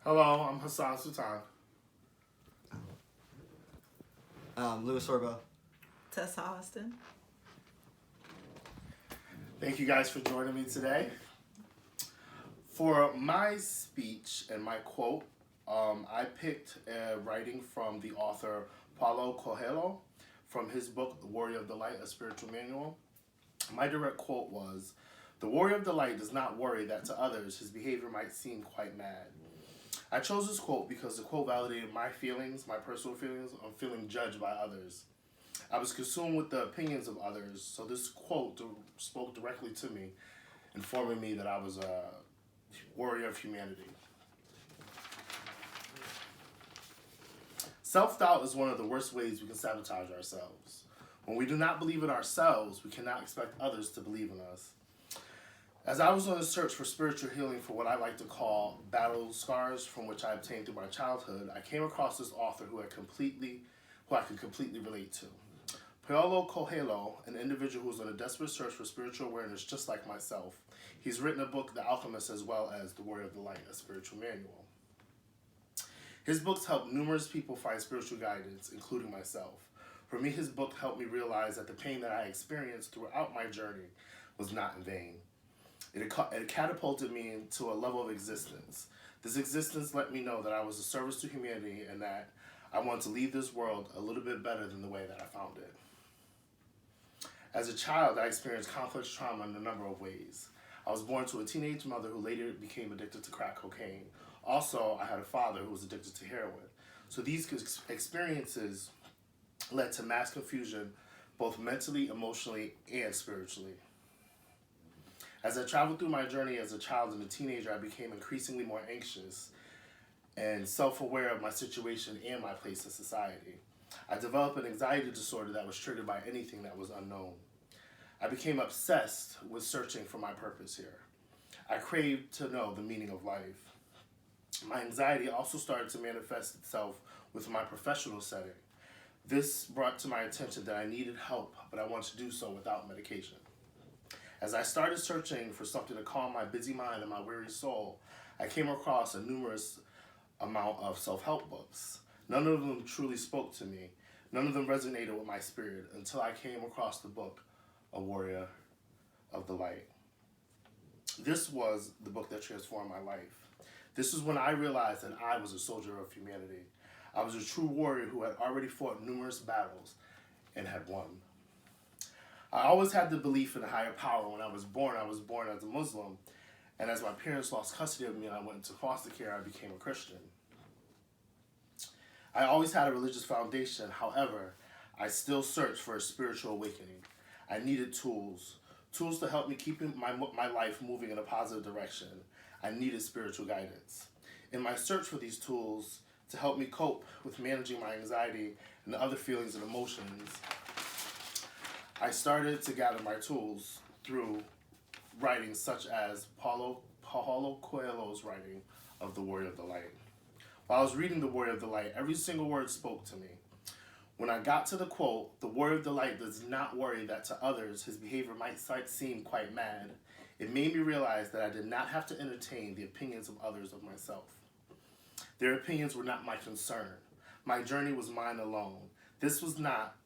Hello, I'm Hassan Sultan. Louis Sorbo. Tessa Austin. Thank you guys for joining me today. For my speech and my quote, I picked a writing from the author Paulo Coelho from his book, The Warrior of the Light, A Spiritual Manual. My direct quote was, "The warrior of the light does not worry that to others his behavior might seem quite mad." I chose this quote because the quote validated my feelings, my personal feelings, of feeling judged by others. I was consumed with the opinions of others, so this quote spoke directly to me, informing me that I was a warrior of humanity. Self-doubt is one of the worst ways we can sabotage ourselves. When we do not believe in ourselves, we cannot expect others to believe in us. As I was on a search for spiritual healing for what I like to call battle scars from which I obtained through my childhood, I came across this author who I could completely relate to. Paulo Coelho, an individual who's on a desperate search for spiritual awareness just like myself. He's written a book, The Alchemist, as well as The Warrior of the Light, a spiritual manual. His books helped numerous people find spiritual guidance, including myself. For me, his book helped me realize that the pain that I experienced throughout my journey was not in vain. It catapulted me into a level of existence. This existence let me know that I was a service to humanity and that I want to leave this world a little bit better than the way that I found it. As a child, I experienced complex trauma in a number of ways. I was born to a teenage mother who later became addicted to crack cocaine. Also, I had a father who was addicted to heroin. So these experiences led to mass confusion, both mentally, emotionally, and spiritually. As I traveled through my journey as a child and a teenager, I became increasingly more anxious and self-aware of my situation and my place in society. I developed an anxiety disorder that was triggered by anything that was unknown. I became obsessed with searching for my purpose here. I craved to know the meaning of life. My anxiety also started to manifest itself with my professional setting. This brought to my attention that I needed help, but I wanted to do so without medication. As I started searching for something to calm my busy mind and my weary soul, I came across a numerous amount of self-help books. None of them truly spoke to me. None of them resonated with my spirit until I came across the book, A Warrior of the Light. This was the book that transformed my life. This is when I realized that I was a soldier of humanity. I was a true warrior who had already fought numerous battles and had won. I always had the belief in a higher power. When I was born as a Muslim, and as my parents lost custody of me and I went into foster care, I became a Christian. I always had a religious foundation. However, I still searched for a spiritual awakening. I needed tools to help me keep my life moving in a positive direction. I needed spiritual guidance. In my search for these tools to help me cope with managing my anxiety and other feelings and emotions, I started to gather my tools through writings such as Paulo Coelho's writing of The Warrior of the Light. While I was reading The Warrior of the Light, every single word spoke to me. When I got to the quote, "The warrior of the light does not worry that to others his behavior might seem quite mad," it made me realize that I did not have to entertain the opinions of others of myself. Their opinions were not my concern. My journey was mine alone. This was not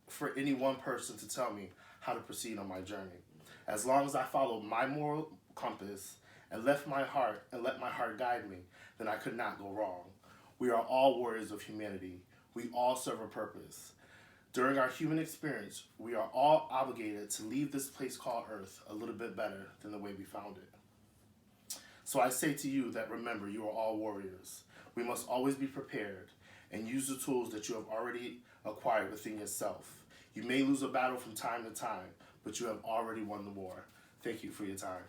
for any one person to tell me how to proceed on my journey. As long as I followed my moral compass and let my heart guide me, then I could not go wrong. We are all warriors of humanity. We all serve a purpose. During our human experience, we are all obligated to leave this place called Earth a little bit better than the way we found it. So I say to you that remember, you are all warriors. We must always be prepared and use the tools that you have already acquired within yourself. You may lose a battle from time to time, but you have already won the war. Thank you for your time.